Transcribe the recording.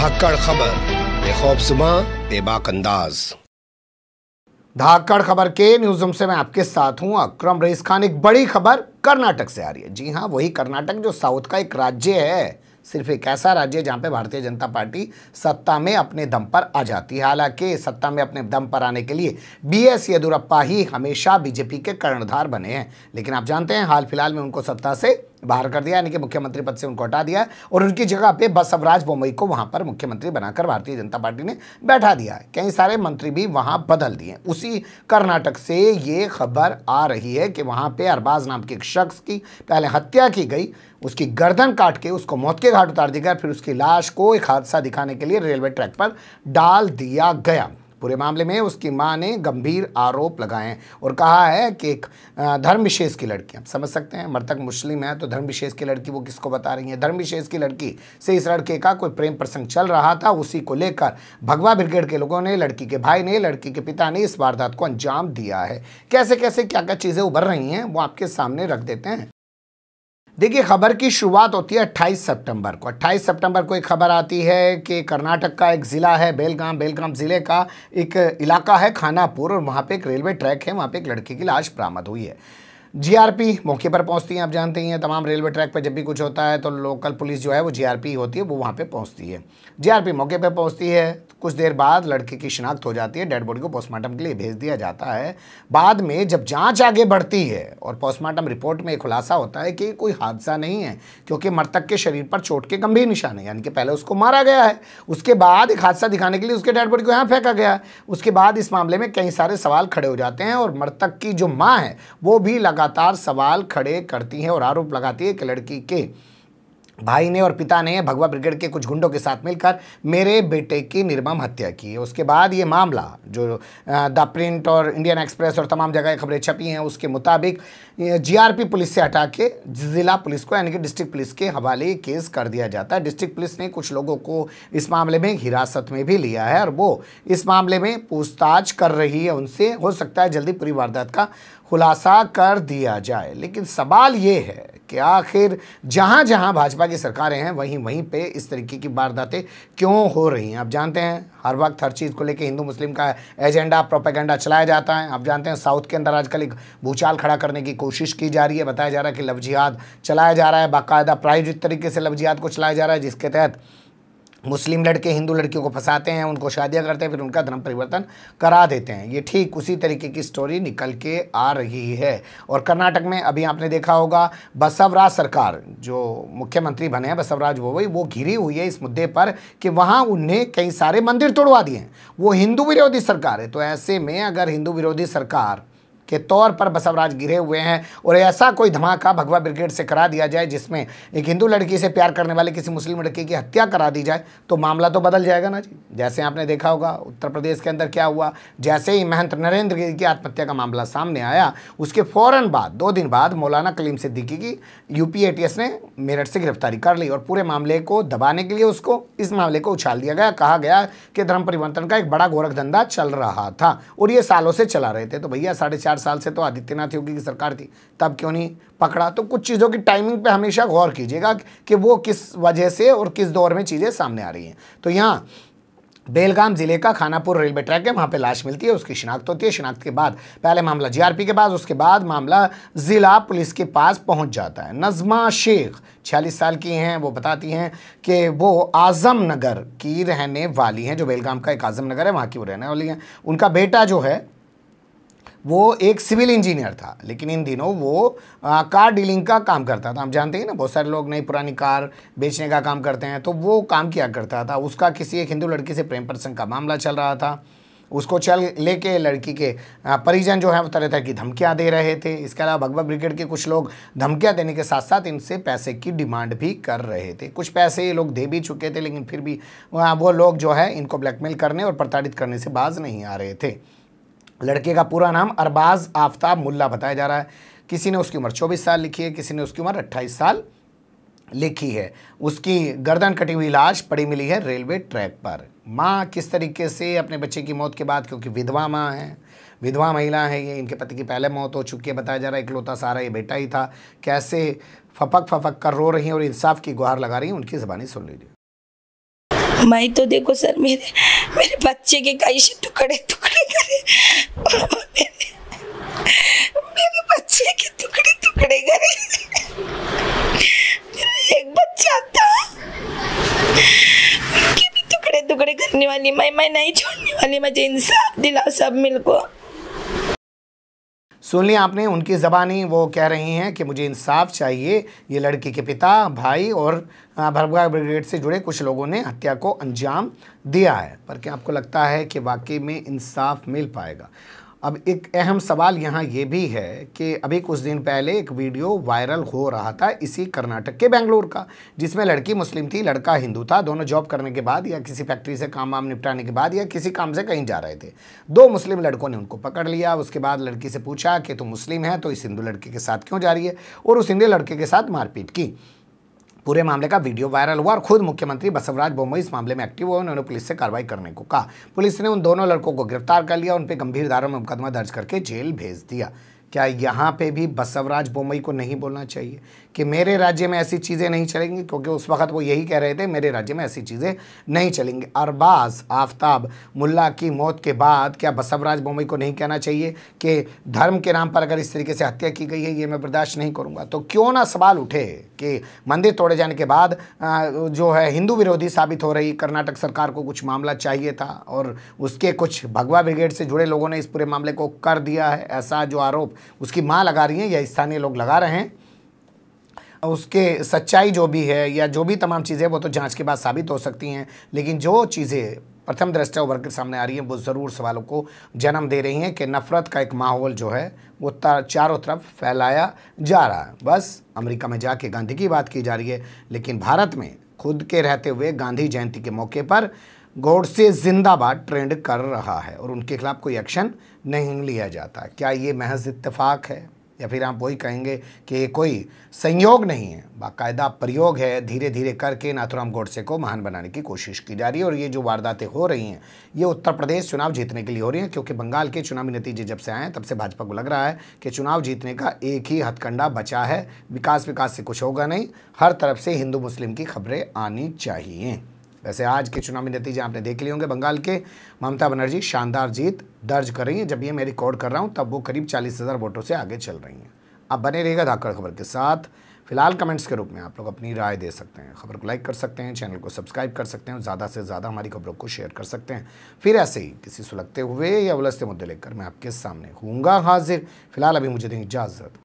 धाकड़ खबर, बेखौफसुमा बेबाक अंदाज। धाकड़ खबर के न्यूज रूम से मैं आपके साथ हूं अकरम रईस खान। एक बड़ी खबर कर्नाटक से आ रही है। जी हां, वही कर्नाटक जो साउथ का एक राज्य है, सिर्फ एक ऐसा राज्य जहां पे भारतीय जनता पार्टी सत्ता में अपने दम पर आ जाती है। हालांकि सत्ता में अपने दम पर आने के लिए बीएस येदियुरप्पा ही हमेशा बीजेपी के कर्णधार बने हैं, लेकिन आप जानते हैं हाल फिलहाल में उनको सत्ता से बाहर कर दिया, यानी कि मुख्यमंत्री पद से उनको हटा दिया और उनकी जगह पे बसवराज बोम्मई को वहां पर मुख्यमंत्री बनाकर भारतीय जनता पार्टी ने बैठा दिया है। कई सारे मंत्री भी वहां बदल दिए। उसी कर्नाटक से ये खबर आ रही है कि वहां पे अरबाज नाम के एक शख्स की पहले हत्या की गई, उसकी गर्दन काट के उसको मौत के घाट उतार दिया गया, फिर उसकी लाश को एक हादसा दिखाने के लिए रेलवे ट्रैक पर डाल दिया गया। पूरे मामले में उसकी मां ने गंभीर आरोप लगाए हैं और कहा है कि एक धर्म विशेष की लड़की, आप समझ सकते हैं, मृतक मुस्लिम है तो धर्म विशेष की लड़की वो किसको बता रही है। धर्म विशेष की लड़की से इस लड़के का कोई प्रेम प्रसंग चल रहा था, उसी को लेकर भगवा ब्रिगेड के लोगों ने, लड़की के भाई ने, लड़की के पिता ने इस वारदात को अंजाम दिया है। कैसे कैसे क्या क्या चीज़ें उभर रही हैं वो आपके सामने रख देते हैं। देखिए, खबर की शुरुआत होती है 28 सितंबर को। 28 सितंबर को एक खबर आती है कि कर्नाटक का एक ज़िला है बेलगाम ज़िले का एक इलाका है खानापुर, और वहाँ पे एक रेलवे ट्रैक है, वहाँ पे एक लड़की की लाश बरामद हुई है। जीआरपी मौके पर पहुंचती है। आप जानते ही हैं तमाम रेलवे ट्रैक पर जब भी कुछ होता है तो लोकल पुलिस जो है वो जीआरपी होती है, वो वहाँ पे पहुंचती है। जीआरपी मौके पर पहुंचती है, कुछ देर बाद लड़के की शिनाख्त हो जाती है, डेड बॉडी को पोस्टमार्टम के लिए भेज दिया जाता है। बाद में जब जांच आगे बढ़ती है और पोस्टमार्टम रिपोर्ट में खुलासा होता है कि कोई हादसा नहीं है, क्योंकि मृतक के शरीर पर चोट के गंभीर निशान है, यानी कि पहले उसको मारा गया है, उसके बाद एक हादसा दिखाने के लिए उसके डेड बॉडी को यहाँ फेंका गया है। उसके बाद इस मामले में कई सारे सवाल खड़े हो जाते हैं और मृतक की जो माँ है वो भी लगातार सवाल खड़े करती है और आरोप लगाती है कि लड़की के भाई ने और पिता ने भगवा ब्रिगेड के कुछ गुंडों के साथ मिलकर मेरे बेटे की निर्मम हत्या की है। उसके बाद ये मामला जो द प्रिंट और इंडियन एक्सप्रेस और तमाम जगह खबरें छपी हैं उसके मुताबिक जीआरपी पुलिस से हटा के जिला पुलिस को, यानी कि डिस्ट्रिक्ट पुलिस के हवाले केस कर दिया जाता है। डिस्ट्रिक्ट पुलिस ने कुछ लोगों को इस मामले में हिरासत में भी लिया है और वो इस मामले में पूछताछ कर रही है उनसे। हो सकता है जल्दी पूरी वारदात का खुलासा कर दिया जाए, लेकिन सवाल ये है कि आखिर जहाँ जहाँ भाजपा की सरकारें हैं वहीं वहीं पे इस तरीके की वारदातें क्यों हो रही हैं। आप जानते हैं हर वक्त हर चीज़ को लेके हिंदू मुस्लिम का एजेंडा, प्रोपेगेंडा चलाया जाता है। आप जानते हैं साउथ के अंदर आजकल एक भूचाल खड़ा करने की कोशिश की जा रही है। बताया जा रहा है कि लव जिहाद चलाया जा रहा है, बाकायदा प्रायोजित तरीके से लव जिहाद को चलाया जा रहा है, जिसके तहत मुस्लिम लड़के हिंदू लड़कियों को फंसाते हैं, उनको शादियां करते हैं, फिर उनका धर्म परिवर्तन करा देते हैं। ये ठीक उसी तरीके की स्टोरी निकल के आ रही है। और कर्नाटक में अभी आपने देखा होगा बसवराज सरकार, जो मुख्यमंत्री बने हैं बसवराज बोम्मई, वो घिरी हुई है इस मुद्दे पर कि वहाँ उन्हें कई सारे मंदिर तोड़वा दिए हैं। वो हिंदू विरोधी सरकार है। तो ऐसे में अगर हिंदू विरोधी सरकार के तौर पर बसवराज गिरे हुए हैं और ऐसा कोई धमाका भगवा ब्रिगेड से करा दिया जाए जिसमें एक हिंदू लड़की से प्यार करने वाले किसी मुस्लिम लड़की की हत्या करा दी जाए, तो मामला तो बदल जाएगा ना जी। जैसे आपने देखा होगा उत्तर प्रदेश के अंदर क्या हुआ, जैसे ही महंत नरेंद्र गिरी की आत्महत्या का मामला सामने आया उसके फ़ौरन बाद 2 दिन बाद मौलाना कलीम सिद्दीकी की यूपी एटीएस ने मेरठ से गिरफ्तारी कर ली और पूरे मामले को दबाने के लिए उसको इस मामले को उछाल दिया गया। कहा गया कि धर्म परिवर्तन का एक बड़ा गोरख धंधा चल रहा था और ये सालों से चला रहे थे। तो भैया 4.5 साल से तो आदित्यनाथ योगी की सरकार थी, तब क्यों नहीं पकड़ा? तो कुछ चीज़ों की टाइमिंग पे हमेशा गौर कीजिएगा कि वो किस वजह से और किस दौर में चीज़ें सामने आ रही हैं। तो यहाँ बेलगाम ज़िले का खानापुर रेलवे ट्रैक है, वहाँ पे लाश मिलती है, उसकी शिनाख्त होती है। शिनाख्त के बाद पहले मामला जीआरपी के पास, उसके बाद मामला ज़िला पुलिस के पास पहुँच जाता है। नज़मा शेख 46 साल की हैं। वो बताती हैं कि वो आज़म नगर की रहने वाली हैं, जो बेलगाम का एक आज़म नगर है वहाँ की वो रहने वाली हैं। उनका बेटा जो है वो एक सिविल इंजीनियर था, लेकिन इन दिनों वो कार डीलिंग का काम करता था। आप जानते हैं ना बहुत सारे लोग नई पुरानी कार बेचने का काम करते हैं, तो वो काम किया करता था। उसका किसी एक हिंदू लड़की से प्रेम प्रसंग का मामला चल रहा था। उसको लेके लड़की के परिजन जो है वो तरह तरह की धमकियां दे रहे थे। इसके अलावा भगवा ब्रिगेड के कुछ लोग धमकियां देने के साथ साथ इनसे पैसे की डिमांड भी कर रहे थे। कुछ पैसे ये लोग दे भी चुके थे, लेकिन फिर भी वो लोग जो है इनको ब्लैकमेल करने और प्रताड़ित करने से बाज नहीं आ रहे थे। लड़के का पूरा नाम अरबाज आफ्ताब मुल्ला बताया जा रहा है। किसी ने उसकी उम्र 24 साल लिखी है, किसी ने उसकी उम्र 28 साल लिखी है। उसकी गर्दन कटी हुई लाश पड़ी मिली है रेलवे ट्रैक पर। माँ किस तरीके से अपने बच्चे की मौत के बाद, क्योंकि विधवा माँ है, विधवा महिला है ये, इनके पति की पहले मौत हो चुकी है, बताया जा रहा है इकलौता सहारा ये बेटा ही था, कैसे फपक फपक कर रो रही हैं और इंसाफ की गुहार लगा रही हैं, उनकी ज़बानी सुन लीजिए। मैं तो देखो सर, मेरे मेरे बच्चे के कैसे टुकड़े टुकड़े करे, मेरे बच्चे के टुकड़े टुकड़े करे। मेरा एक बच्चा था, उनके भी टुकड़े टुकड़े करने वाली मैं नहीं छोड़ने वाली। मुझे इंसाफ दिलाओ सब मिलको। सुन लिया आपने, उनकी ज़बानी वो कह रही हैं कि मुझे इंसाफ चाहिए। ये लड़की के पिता, भाई और भरभगा ब्रिगेड से जुड़े कुछ लोगों ने हत्या को अंजाम दिया है। पर क्या आपको लगता है कि वाकई में इंसाफ मिल पाएगा? अब एक अहम सवाल यहाँ ये भी है कि अभी कुछ दिन पहले एक वीडियो वायरल हो रहा था इसी कर्नाटक के बेंगलुरु का, जिसमें लड़की मुस्लिम थी, लड़का हिंदू था। दोनों जॉब करने के बाद या किसी फैक्ट्री से काम वाम निपटाने के बाद या किसी काम से कहीं जा रहे थे। दो मुस्लिम लड़कों ने उनको पकड़ लिया। उसके बाद लड़की से पूछा कि तुम मुस्लिम है तो इस हिंदू लड़के के साथ क्यों जा रही है, और उस हिंदू लड़के के साथ मारपीट की। पूरे मामले का वीडियो वायरल हुआ और खुद मुख्यमंत्री बसवराज बोम्मई इस मामले में एक्टिव हुए। उन्होंने पुलिस से कार्रवाई करने को कहा। पुलिस ने उन दोनों लड़कों को गिरफ्तार कर लिया, उन पर गंभीर धाराओं में मुकदमा दर्ज करके जेल भेज दिया। क्या यहाँ पे भी बसवराज बोम्मई को नहीं बोलना चाहिए कि मेरे राज्य में ऐसी चीज़ें नहीं चलेंगी? क्योंकि उस वक्त वो यही कह रहे थे, मेरे राज्य में ऐसी चीज़ें नहीं चलेंगी। अरबाज आफ्ताब मुल्ला की मौत के बाद क्या बसवराज बोम्मई को नहीं कहना चाहिए कि धर्म के नाम पर अगर इस तरीके से हत्या की गई है, ये मैं बर्दाश्त नहीं करूँगा? तो क्यों ना सवाल उठे कि मंदिर तोड़े जाने के बाद जो है हिंदू विरोधी साबित हो रही कर्नाटक सरकार को कुछ मामला चाहिए था, और उसके कुछ भगवा ब्रिगेड से जुड़े लोगों ने इस पूरे मामले को कर दिया है। ऐसा जो आरोप उसकी मां लगा रही है या स्थानीय लोग लगा रहे हैं, उसके सच्चाई जो भी है या जो भी तमाम चीज़ें वो तो जांच के बाद साबित हो सकती हैं, लेकिन जो चीज़ें प्रथम दृष्टया उभर कर सामने आ रही हैं वो ज़रूर सवालों को जन्म दे रही हैं कि नफ़रत का एक माहौल जो है वो चारों तरफ फैलाया जा रहा है। बस अमेरिका में जाके गांधी की बात की जा रही है, लेकिन भारत में खुद के रहते हुए गांधी जयंती के मौके पर गोडसे जिंदाबाद ट्रेंड कर रहा है और उनके खिलाफ कोई एक्शन नहीं लिया जाता। क्या ये महज इत्तेफाक है, या फिर आप वही कहेंगे कि ये कोई संयोग नहीं है, बाकायदा प्रयोग है? धीरे धीरे करके नाथुराम गोडसे को महान बनाने की कोशिश की जा रही है। और ये जो वारदातें हो रही हैं ये उत्तर प्रदेश चुनाव जीतने के लिए हो रही हैं, क्योंकि बंगाल के चुनावी नतीजे जब से आए हैं तब से भाजपा को लग रहा है कि चुनाव जीतने का एक ही हथकंडा बचा है, विकास से कुछ होगा नहीं, हर तरफ से हिंदू मुस्लिम की खबरें आनी चाहिए। वैसे आज के चुनावी नतीजे आपने देख लिए होंगे। बंगाल के ममता बनर्जी शानदार जीत दर्ज कर रही हैं। जब ये मैं रिकॉर्ड कर रहा हूँ तब वो करीब 40,000 वोटों से आगे चल रही हैं। अब बने रहेगा धाकड़ खबर के साथ। फिलहाल कमेंट्स के रूप में आप लोग अपनी राय दे सकते हैं, खबर को लाइक कर सकते हैं, चैनल को सब्सक्राइब कर सकते हैं, ज़्यादा से ज़्यादा हमारी खबरों को शेयर कर सकते हैं। फिर ऐसे ही किसी सुलगते हुए या उलझते मुद्दे लेकर मैं आपके सामने हूँगा हाजिर। फिलहाल अभी मुझे दें इजाज़त।